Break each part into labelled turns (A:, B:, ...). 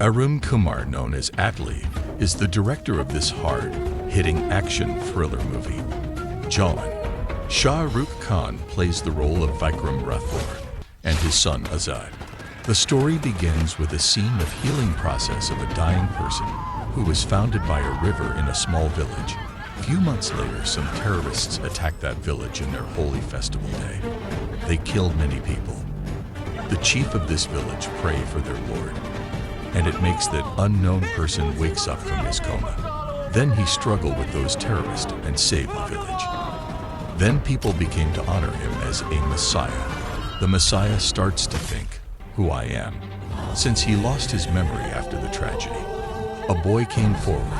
A: Arun Kumar, known as Atlee, is the director of this hard-hitting action thriller movie, Jawan. Shah Rukh Khan plays the role of Vikram Rathore and his son Azad. The story begins with a scene of healing process of a dying person who was founded by a river in a small village. A few months later, some terrorists attacked that village in their holy festival day. They killed many people. The chief of this village pray for their lord, and it makes that unknown person wakes up from his coma. Then he struggled with those terrorists and saved the village. Then people became to honor him as a Messiah. The Messiah starts to think, who I am, since he lost his memory after the tragedy. A boy came forward,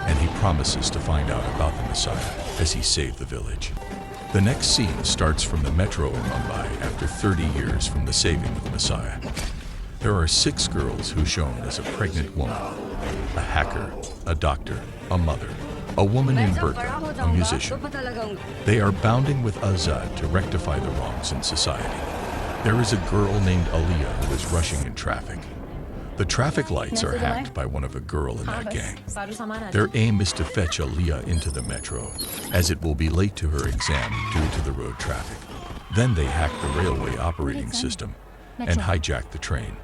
A: and he promises to find out about the Messiah as he saved the village. The next scene starts from the metro in Mumbai after 30 years from the saving of the Messiah. There are 6 girls who shown as a pregnant woman, a hacker, a doctor, a mother, a woman in burqa, a musician. They are bounding with Azad to rectify the wrongs in society. There is a girl named Aliyah who is rushing in traffic. The traffic lights are hacked by one of a girl in that gang. Their aim is to fetch Aliyah into the metro, as it will be late to her exam due to the road traffic. Then they hack the railway operating system and hijack the train.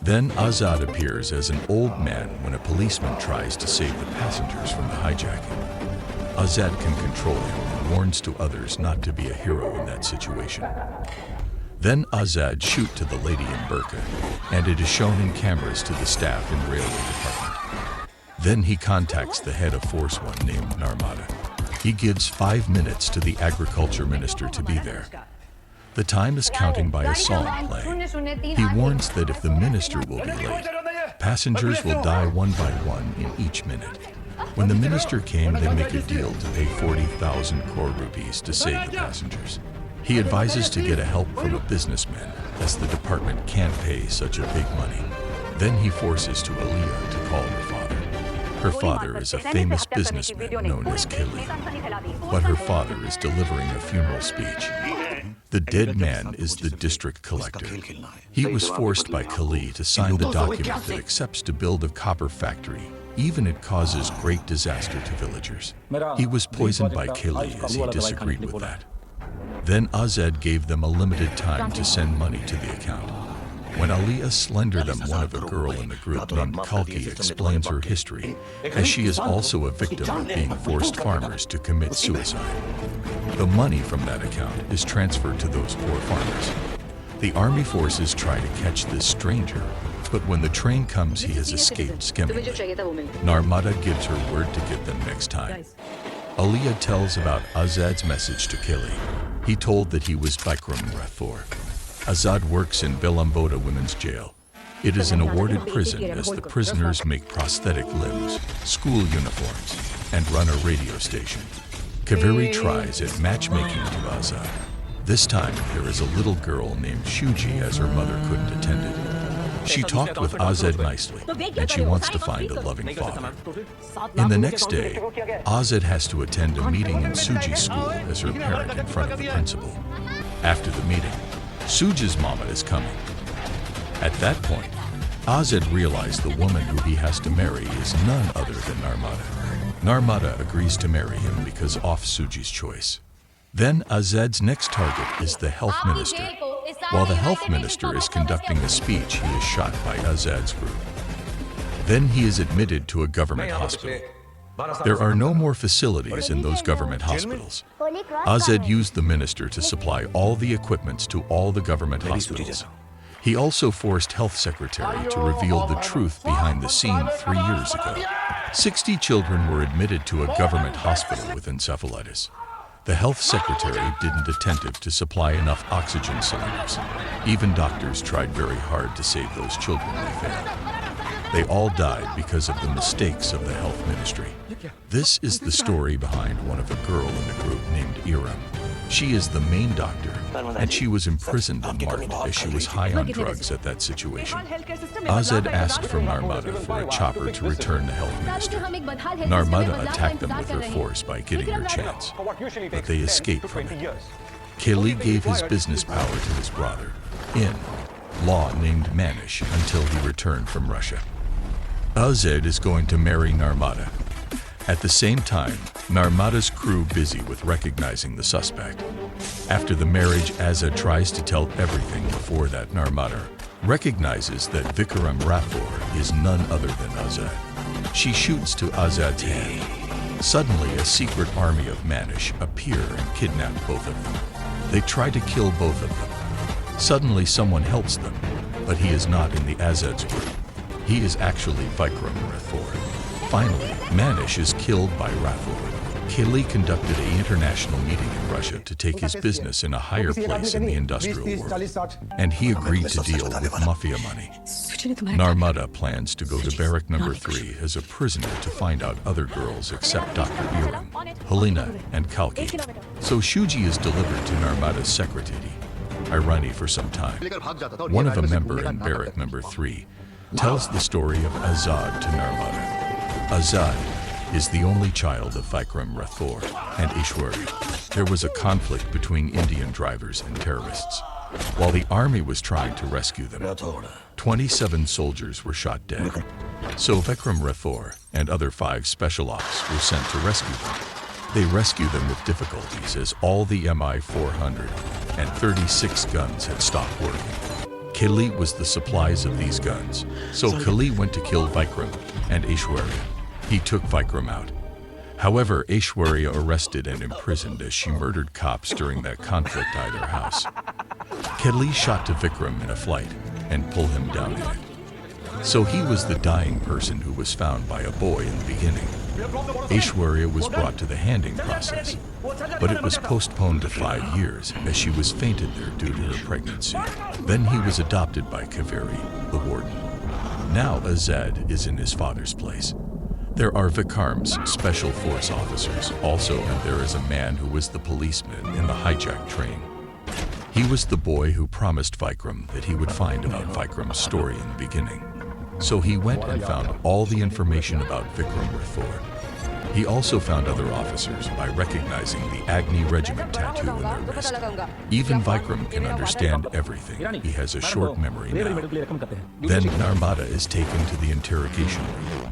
A: Then Azad appears as an old man when a policeman tries to save the passengers from the hijacking. Azad can control him and warns to others not to be a hero in that situation. Then Azad shoots to the lady in burqa, and it is shown in cameras to the staff in railway department. Then he contacts the head of Force 1 named Narmada. He gives 5 minutes to the agriculture minister to be there. The time is counting by a song playing. He warns that if the minister will be late, passengers will die one by one in each minute. When the minister came, they make a deal to pay 40,000 crore rupees to save the passengers. He advises to get a help from a businessman, as the department can't pay such a big money. Then he forces to Aliyah to call her father. Her father is a famous businessman known as Kelly, but her father is delivering a funeral speech. The dead man is the district collector. He was forced by Kelly to sign the document that accepts to build a copper factory, even it causes great disaster to villagers. He was poisoned by Kelly as he disagreed with that. Then Azad gave them a limited time to send money to the account. When Aliyah slendered them, one of a girl in the group named Kalki explains her history, as she is also a victim of being forced farmers to commit suicide. The money from that account is transferred to those poor farmers. The army forces try to catch this stranger, but when the train comes, he has escaped skimmingly. Narmada gives her word to get them next time. Aliyah tells about Azad's message to Kelly. He told that he was Vikram Rathore. Azad works in Belambota Women's Jail. It is an awarded prison as the prisoners make prosthetic limbs, school uniforms, and run a radio station. Kaveri tries at matchmaking to Azad. This time, there is a little girl named Shuji as her mother couldn't attend it. She talked with Azad nicely, and she wants to find a loving father. In the next day, Azad has to attend a meeting in Suji's school as her parent in front of the principal. After the meeting, Suji's mama is coming. At that point, Azad realizes the woman who he has to marry is none other than Narmada. Narmada agrees to marry him because of Suji's choice. Then Azad's next target is the health minister. While the health minister is conducting a speech, he is shot by Azad's group. Then he is admitted to a government hospital. There are no more facilities in those government hospitals. Azad used the minister to supply all the equipments to all the government hospitals. He also forced health secretary to reveal the truth behind the scene 3 years ago. 60 children were admitted to a government hospital with encephalitis. The health secretary didn't attentive to supply enough oxygen cylinders. Even doctors tried very hard to save those children, they failed. They all died because of the mistakes of the health ministry. This is the story behind one of a girl in the group named Iram. She is the main doctor, and she was imprisoned and marked as she was high on drugs at that situation. Azad asked from Narmada for a chopper to return the health minister. Narmada attacked them with her force by getting her chance, but they escaped from it. Kelly gave his business power to his brother, in law named Manish, until he returned from Russia. Azad is going to marry Narmada. At the same time, Narmada's crew busy with recognizing the suspect. After the marriage, Azad tries to tell everything before that Narmada recognizes that Vikram Rathore is none other than Azad. She shoots to Azad's hand. Suddenly, a secret army of Manish appear and kidnap both of them. They try to kill both of them. Suddenly, someone helps them, but he is not in the Azad's group. He is actually Vikram Rathore. Finally, Manish is killed by Rathore. Atlee conducted an international meeting in Russia to take his business in a higher place in the industrial world, and he agreed to deal with mafia money. Narmada plans to go to barrack number 3 as a prisoner to find out other girls except Dr. Iram, Helena, and Kalki. So Shuji is delivered to Narmada's secretary, Irani, for some time. One of a member in barrack number 3 tells the story of Azad to Narmada. Azad is the only child of Vikram Rathore and Ishwari. There was a conflict between Indian drivers and terrorists. While the army was trying to rescue them, 27 soldiers were shot dead. So Vikram Rathore and other 5 special ops were sent to rescue them. They rescue them with difficulties as all the Mi-400 and 36 guns had stopped working. Atlee was the supplies of these guns, so Atlee went to kill Vikram and Aishwarya. He took Vikram out. However, Aishwarya arrested and imprisoned as she murdered cops during that conflict at their house. Atlee shot to Vikram in a flight and pulled him down in it. So he was the dying person who was found by a boy in the beginning. Aishwarya was brought to the handing process, but it was postponed to 5 years as she was fainted there due to her pregnancy. Then he was adopted by Kaveri, the warden. Now Azad is in his father's place. There are Vikram's special force officers also, and there is a man who was the policeman in the hijacked train. He was the boy who promised Vikram that he would find about Vikram's story in the beginning. So he went and found all the information about Vikram Rathore. He also found other officers by recognizing the Agni regiment tattoo in their wrist. Even Vikram can understand everything. He has a short memory now. Then Narmada is taken to the interrogation room.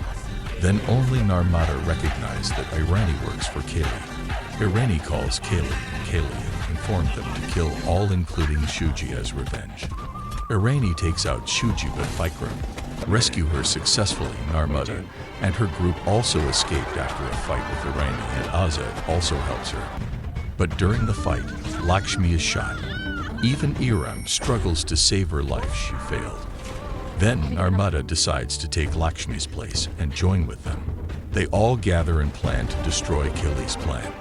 A: Then only Narmada recognized that Irani works for Kaylee. Irani calls Kaylee and Kaylee informed them to kill all including Shuji as revenge. Irani takes out Shuji with Vikram, rescue her successfully. Narmada and her group also escaped after a fight with Irani, and Azad also helps her. But during the fight, Lakshmi is shot. Even Iram struggles to save her life. She failed. Then Narmada decides to take Lakshmi's place and join with them. They all gather and plan to destroy Kaylee's plan.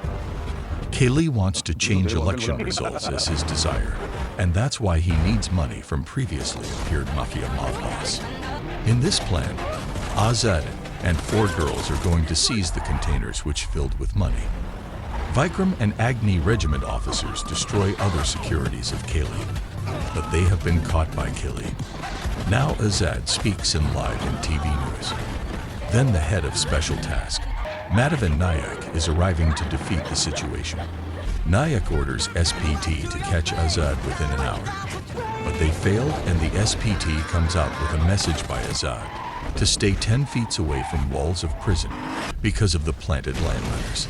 A: Atlee wants to change election results as his desire, and that's why he needs money from previously appeared mafia mob boss. In this plan, Azad and 4 girls are going to seize the containers which filled with money. Vikram and Agni regiment officers destroy other securities of Kaylee, but they have been caught by Kaylee. Now Azad speaks in live and TV news. Then the head of Special Task, Madhavan Nayak, is arriving to defeat the situation. Nayak orders SPT to catch Azad within an hour, but they failed, and the SPT comes out with a message by Azad to stay 10 feet away from walls of prison because of the planted landmines.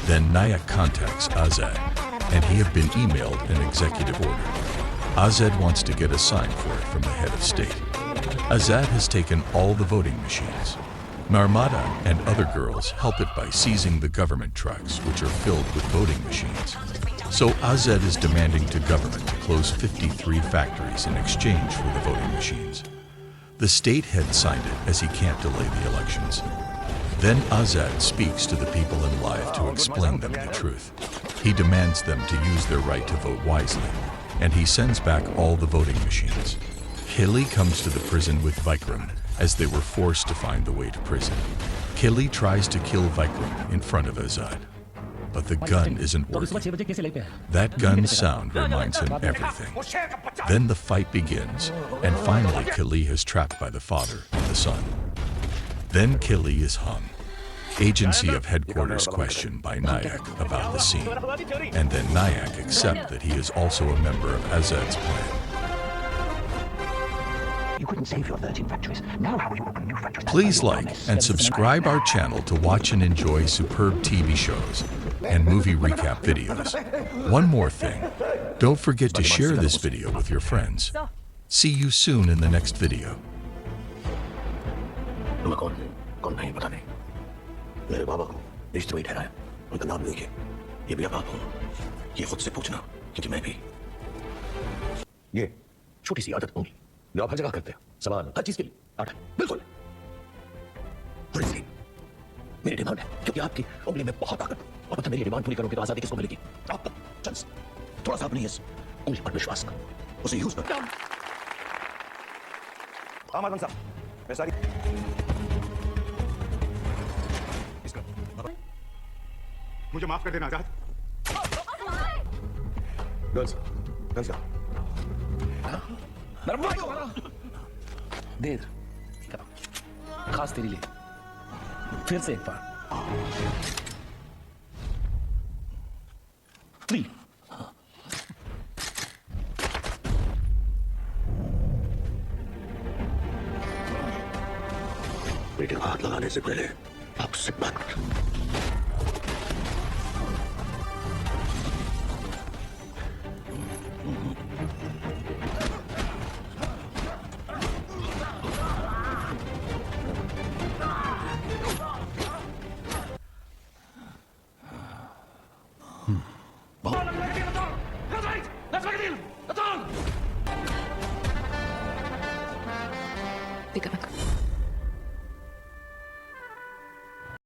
A: Then Nayak contacts Azad, and he have been emailed an executive order. Azad wants to get a sign for it from the head of state. Azad has taken all the voting machines. Narmada and other girls help it by seizing the government trucks, which are filled with voting machines. So Azad is demanding to government to close 53 factories in exchange for the voting machines. The state head signed it as he can't delay the elections. Then Azad speaks to the people in live to explain them the truth. He demands them to use their right to vote wisely, and he sends back all the voting machines. Kaylee comes to the prison with Vikram as they were forced to find the way to prison. Kaylee tries to kill Vikram in front of Azad, but the gun isn't working. That gun's sound reminds him everything. Then the fight begins, and finally Kaylee is trapped by the father and the son. Then Kaylee is hung. Agency of headquarters questioned by Nayak about the scene, and then Nayak accepts that he is also a member of Azad's plan.
B: You couldn't save your 13 factories. Now how will you open new factories?
A: Please like and subscribe our channel to watch and enjoy superb TV shows and movie recap videos. One more thing, don't forget to share this video with your friends. See you soon in the next video.
B: तुम्हें कौन नहीं पता नहीं। मेरे बाबा को देशद्रोही ठहराया, उनका नाम लेके ये भी आप हो, ये खुद से पूछना, क्योंकि मैं भी ये छोटी सी आदत होगी जो आप हर जगह करते हैं, सामान हर चीज के लिए आटा बिल्कुल। और इसलिए मेरी डिमांड है, क्योंकि आपकी उंगली में बहुत ताकत, और पता मेरी डिमांड पूरी करोगे तो आजादी किसको मिलेगी? आपको चांस थोड़ा सा अपनी इस उंगली पर विश्वास कर, उसे यूज कर। आमान साहब, मैं सारी
C: मुझे माफ कर देना आजाद।
B: देर खास तेरी लिए फिर से एक बार 3 बेटे को हाथ लगाने से पहले आप सिर्फ बात कर।